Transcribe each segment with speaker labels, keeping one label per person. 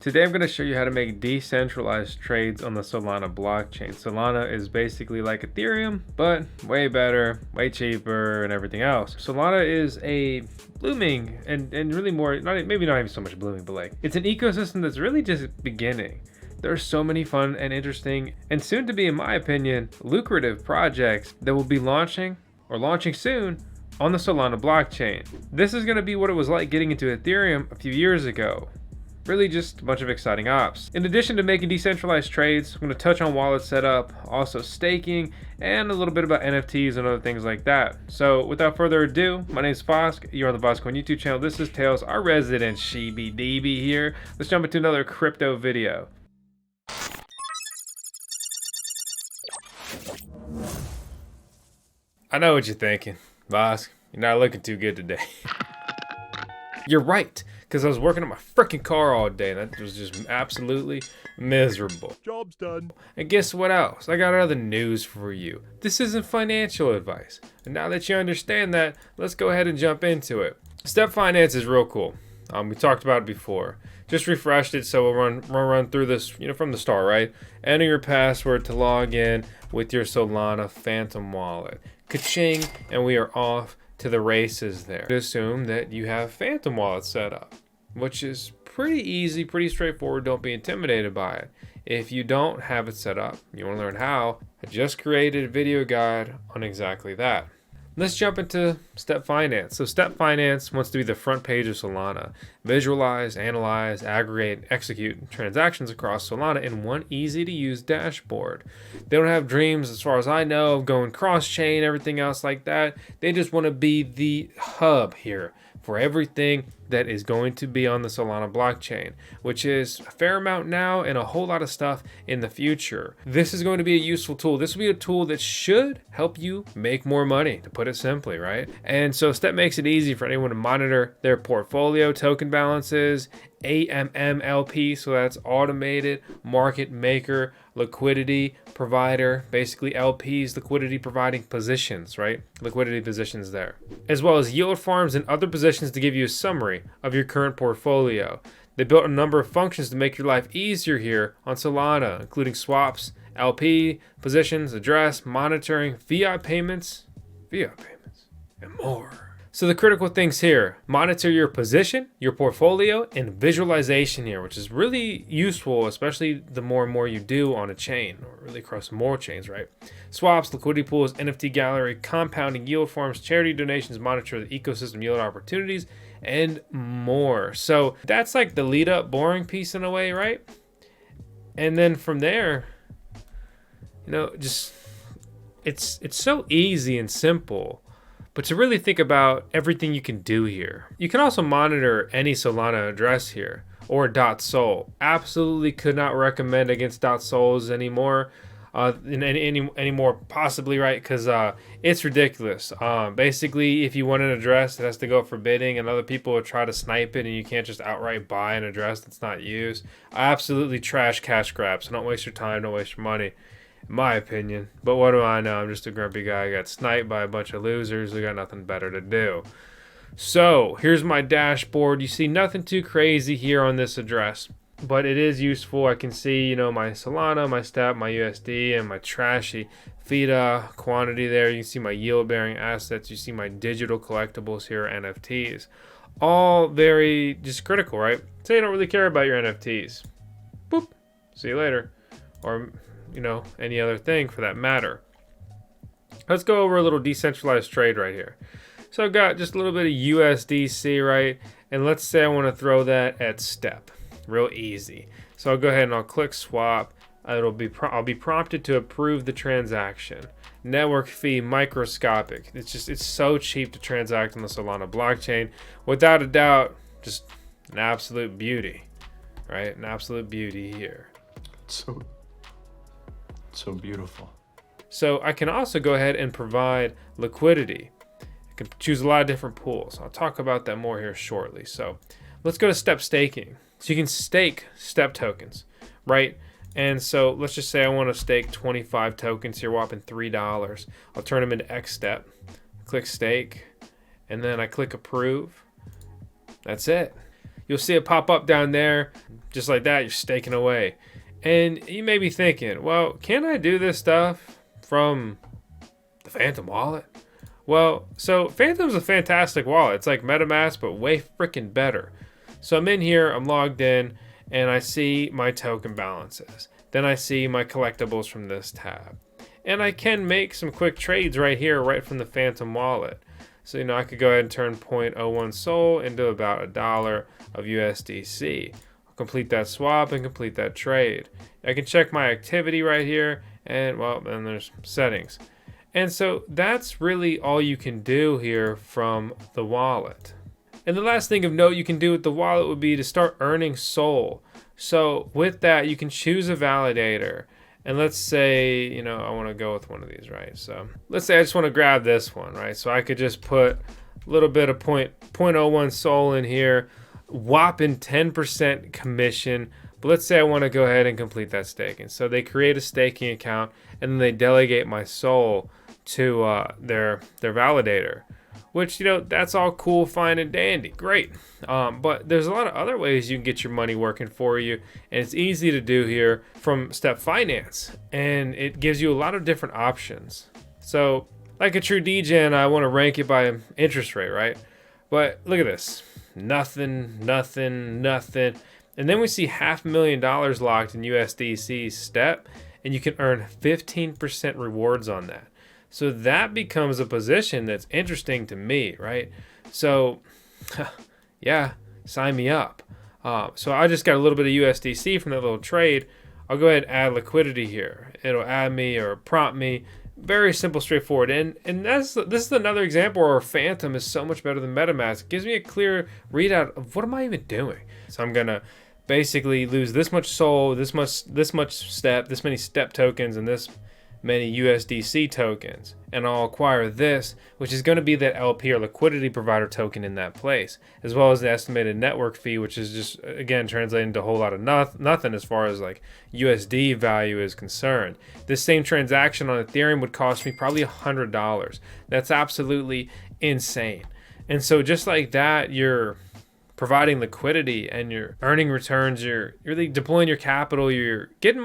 Speaker 1: Today I'm going to show you how to make decentralized trades on the Solana blockchain. Solana is basically like Ethereum, but way better, way cheaper, and everything else. Solana is a blooming and really more, maybe not even so much blooming, but like it's an ecosystem that's really just beginning. There are so many fun and interesting and soon to be, in my opinion, lucrative projects that will be launching soon on the Solana blockchain. This is going to be what it was like getting into Ethereum a few years ago. Really just a bunch of exciting ops. In addition to making decentralized trades, I'm going to touch on wallet setup, also staking, and a little bit about NFTs and other things like that. So without further ado, my name is Vosk. You're on the VoskCoin YouTube channel. This is Tails, our resident sheebie-deebie here. Let's jump into another crypto video. I know what you're thinking, Vosk. You're not looking too good today. You're right, because I was working on my freaking car all day and that was just absolutely miserable.
Speaker 2: Job's done.
Speaker 1: And guess what else? I got other news for you. This isn't financial advice. And now that you understand that, let's go ahead and jump into it. Step.Finance is real cool. We talked about it before. Just refreshed it, so we'll run through this, from the start, right? Enter your password to log in with your Solana Phantom wallet. Ka-ching, and we are off to the races there. Assume that you have Phantom wallet set up, which is pretty easy, pretty straightforward. Don't be intimidated by it. If you don't have it set up, you want to learn how, I just created a video guide on exactly that. Let's jump into Step.Finance. So Step.Finance wants to be the front page of Solana. Visualize, analyze, aggregate, execute transactions across Solana in one easy to use dashboard. They don't have dreams, as far as I know, of going cross-chain, everything else like that. They just want to be the hub here for everything that is going to be on the Solana blockchain, which is a fair amount now and a whole lot of stuff in the future. This is going to be a useful tool. This will be a tool that should help you make more money, to put it simply, right? And so Step makes it easy for anyone to monitor their portfolio token balances, AMMLP, so that's automated market maker liquidity provider, basically LPs, liquidity providing positions, right? Liquidity positions there, as well as yield farms and other positions to give you a summary of your current portfolio. They built a number of functions to make your life easier here on Solana, including swaps, LP positions, address, monitoring, fiat payments, and more. So the critical things here: monitor your position, your portfolio, and visualization here, which is really useful, especially the more and more you do on a chain, or really across more chains, right? Swaps, liquidity pools, NFT gallery, compounding, yield farms, charity donations, monitor the ecosystem yield opportunities, and more. So that's like the lead up boring piece in a way, right? And then from there, just it's so easy and simple. But to really think about everything you can do here. You can also monitor any Solana address here, or .sol. Absolutely could not recommend against .sols anymore, anymore possibly, right? Because it's ridiculous. Basically, if you want an address, it has to go for bidding, and other people will try to snipe it, and you can't just outright buy an address that's not used. Absolutely trash cash grab, so don't waste your time, don't waste your money. In my opinion. But what do I know? I'm just a grumpy guy. I got sniped by a bunch of losers who got nothing better to do. So here's my dashboard. You see nothing too crazy here on this address, but it is useful. I can see, my Solana, my Step, my USD, and my trashy FIDA quantity there. You can see my yield bearing assets. You see my digital collectibles here, NFTs. All very just critical, right? Say you don't really care about your NFTs. Boop. See you later. Or any other thing for that matter. Let's go over a little decentralized trade right here. So I've got just a little bit of USDC, right? And let's say I want to throw that at Step. Real easy. So I'll go ahead and I'll click swap. I'll be prompted to approve the transaction. Network fee microscopic. It's so cheap to transact on the Solana blockchain. Without a doubt, just an absolute beauty, right? An absolute beauty here.
Speaker 2: So beautiful.
Speaker 1: So I can also go ahead and provide liquidity. I can choose a lot of different pools. I'll talk about that more here shortly. So let's go to Step staking. So you can stake Step tokens, right? And so let's just say I want to stake 25 tokens here, whopping $3. I'll turn them into X Step, click stake, and then I click approve. That's it. you'll see it pop up down there. Just like that, you're staking away. And you may be thinking, well, can I do this stuff from the Phantom wallet? Well, so Phantom's a fantastic wallet. It's like Metamask, but way freaking better. So I'm in here, I'm logged in, and I see my token balances. Then I see my collectibles from this tab. And I can make some quick trades right here, right from the Phantom wallet. So, I could go ahead and turn 0.01 SOL into about $1 of USDC. I'll complete that swap and complete that trade. I can check my activity right here, and well, then there's settings. And so that's really all you can do here from the wallet. And the last thing of note you can do with the wallet would be to start earning SOL. So with that, you can choose a validator. And let's say, I want to go with one of these, right? So let's say I just want to grab this one, right? So I could just put a little bit of 0.01 SOL in here, whopping 10% commission. But let's say I want to go ahead and complete that staking. So they create a staking account and then they delegate my SOL to their validator, which, that's all cool, fine, and dandy. Great. But there's a lot of other ways you can get your money working for you. And it's easy to do here from Step.Finance. And it gives you a lot of different options. So like a true degen, I want to rank it by interest rate, right? But look at this. Nothing. And then we see $500,000 locked in USDC Step. And you can earn 15% rewards on that. So that becomes a position that's interesting to me, right? So, yeah, sign me up. So I just got a little bit of USDC from that little trade. I'll go ahead and add liquidity here. It'll add me or prompt me. Very simple, straightforward. And this is another example where Phantom is so much better than MetaMask. It gives me a clear readout of what am I even doing. So I'm gonna basically lose this much SOL, this much Step, this many Step tokens, and this many USDC tokens, and I'll acquire this, which is going to be that LP or liquidity provider token in that place, as well as the estimated network fee, which is just, again, translating to a whole lot of nothing as far as like USD value is concerned. This same transaction on Ethereum would cost me probably $100. That's absolutely insane. And so just like that, you're providing liquidity and you're earning returns, you're really deploying your capital, you're getting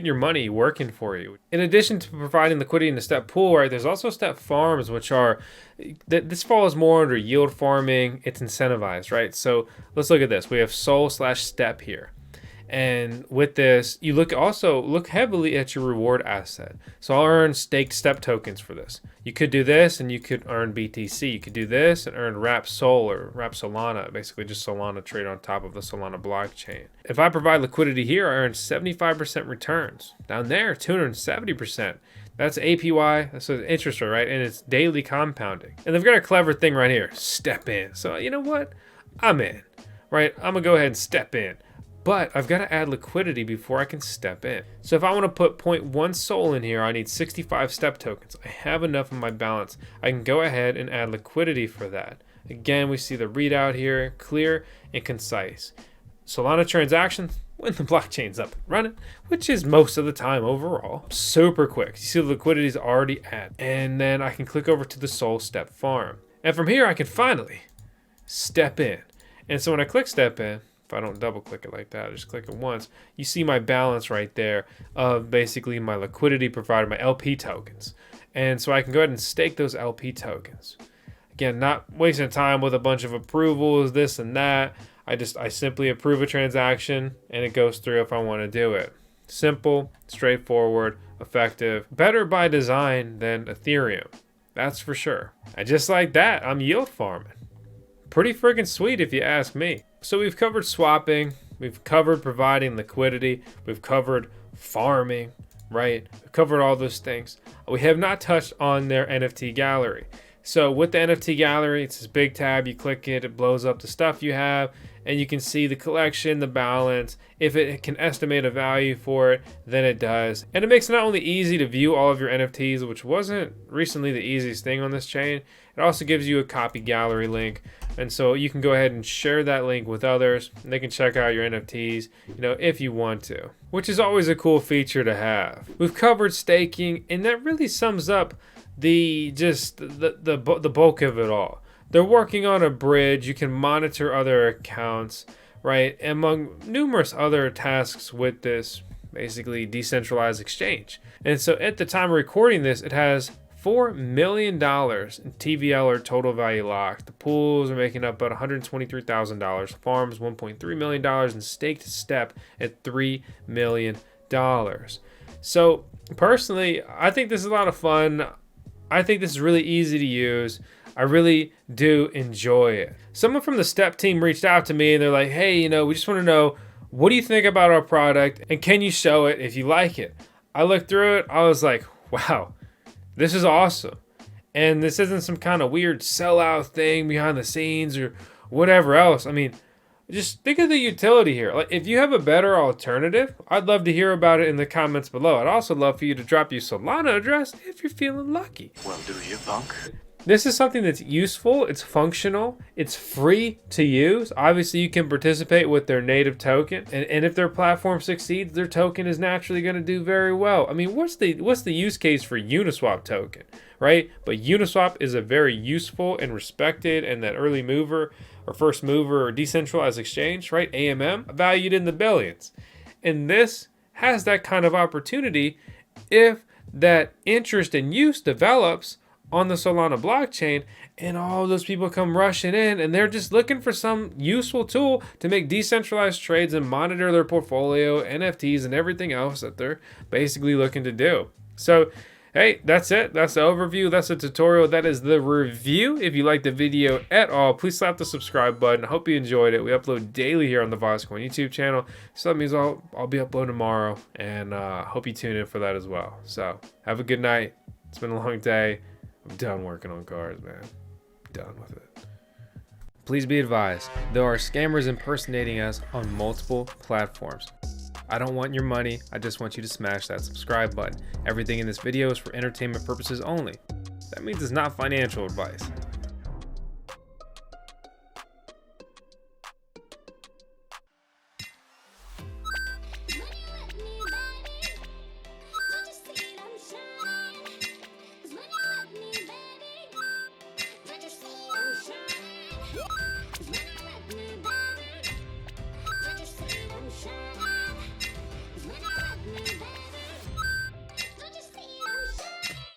Speaker 1: your money working for you. In addition to providing liquidity in the Step pool, right, there's also Step farms, which are, this falls more under yield farming. It's incentivized, right? So let's look at this. We have SOL/Step here. And with this, you look heavily at your reward asset. So I'll earn staked Step tokens for this. You could do this and you could earn BTC. You could do this and earn Wrap Sol or Wrap Solana, basically just Solana trade on top of the Solana Blockchain. If I provide liquidity here, I earn 75% returns. Down there, 270%. That's APY, so it's interest rate, right? And it's daily compounding. And they've got a clever thing right here, Step in. So you know what? I'm in, right? I'm gonna go ahead and step in. But I've got to add liquidity before I can step in. So if I want to put 0.1 SOL in here, I need 65 Step tokens. I have enough in my balance. I can go ahead and add liquidity for that. Again, we see the readout here, clear and concise. Solana transactions, when the blockchain's up and running, which is most of the time overall. Super quick. You see the liquidity is already added. And then I can click over to the SOL Step farm. And from here, I can finally step in. And so when I click step in, if I don't double click it like that, I just click it once, you see my balance right there of basically my liquidity provider, my LP tokens. And so I can go ahead and stake those LP tokens. Again, not wasting time with a bunch of approvals, this and that. I simply approve a transaction and it goes through if I want to do it. Simple, straightforward, effective, better by design than Ethereum. That's for sure. And just like that, I'm yield farming. Pretty freaking sweet if you ask me. So we've covered swapping, we've covered providing liquidity, we've covered farming, right? We've covered all those things. We have not touched on their NFT gallery. So with the NFT gallery, it's this big tab, you click it, it blows up the stuff you have, and you can see the collection, the balance. If it can estimate a value for it, then it does. And it makes it not only easy to view all of your NFTs, which wasn't recently the easiest thing on this chain, it also gives you a copy gallery link. And so you can go ahead and share that link with others, and they can check out your NFTs, if you want to, which is always a cool feature to have. We've covered staking, and that really sums up the bulk of it all. they're working on a bridge. You can monitor other accounts, right? Among numerous other tasks with this basically decentralized exchange. And so at the time of recording this, it has $4 million in TVL or total value locked. The pools are making up about $123,000. Farms $1.3 million and staked Step at $3 million. So personally, I think this is a lot of fun. I think this is really easy to use. I really do enjoy it. Someone from the Step team reached out to me and they're like, hey, we just want to know, what do you think about our product? And can you show it if you like it? I looked through it. I was like, wow, this is awesome. And this isn't some kind of weird sellout thing behind the scenes or whatever else. I mean, just think of the utility here. Like, if you have a better alternative, I'd love to hear about it in the comments below. I'd also love for you to drop your Solana address if you're feeling lucky.
Speaker 2: Well, do you, punk?
Speaker 1: This is something that's useful, it's functional, it's free to use. Obviously, you can participate with their native token, and if their platform succeeds, their token is naturally going to do very well. I mean, what's the use case for Uniswap token, right? But Uniswap is a very useful and respected, and that early mover or first mover or decentralized exchange, right? AMM, valued in the billions. And this has that kind of opportunity if that interest and use develops on the Solana blockchain, and all those people come rushing in and they're just looking for some useful tool to make decentralized trades and monitor their portfolio, NFTs, and everything else that they're basically looking to do. So, hey, that's it. That's the overview. That's the tutorial. That is the review. If you liked the video at all, please slap the subscribe button. I hope you enjoyed it. We upload daily here on the VoskCoin YouTube channel. So that means I'll be uploading tomorrow, and hope you tune in for that as well. So have a good night. It's been a long day. I'm done working on cars, man. Done with it. Please be advised, there are scammers impersonating us on multiple platforms. I don't want your money, I just want you to smash that subscribe button. Everything in this video is for entertainment purposes only. That means it's not financial advice.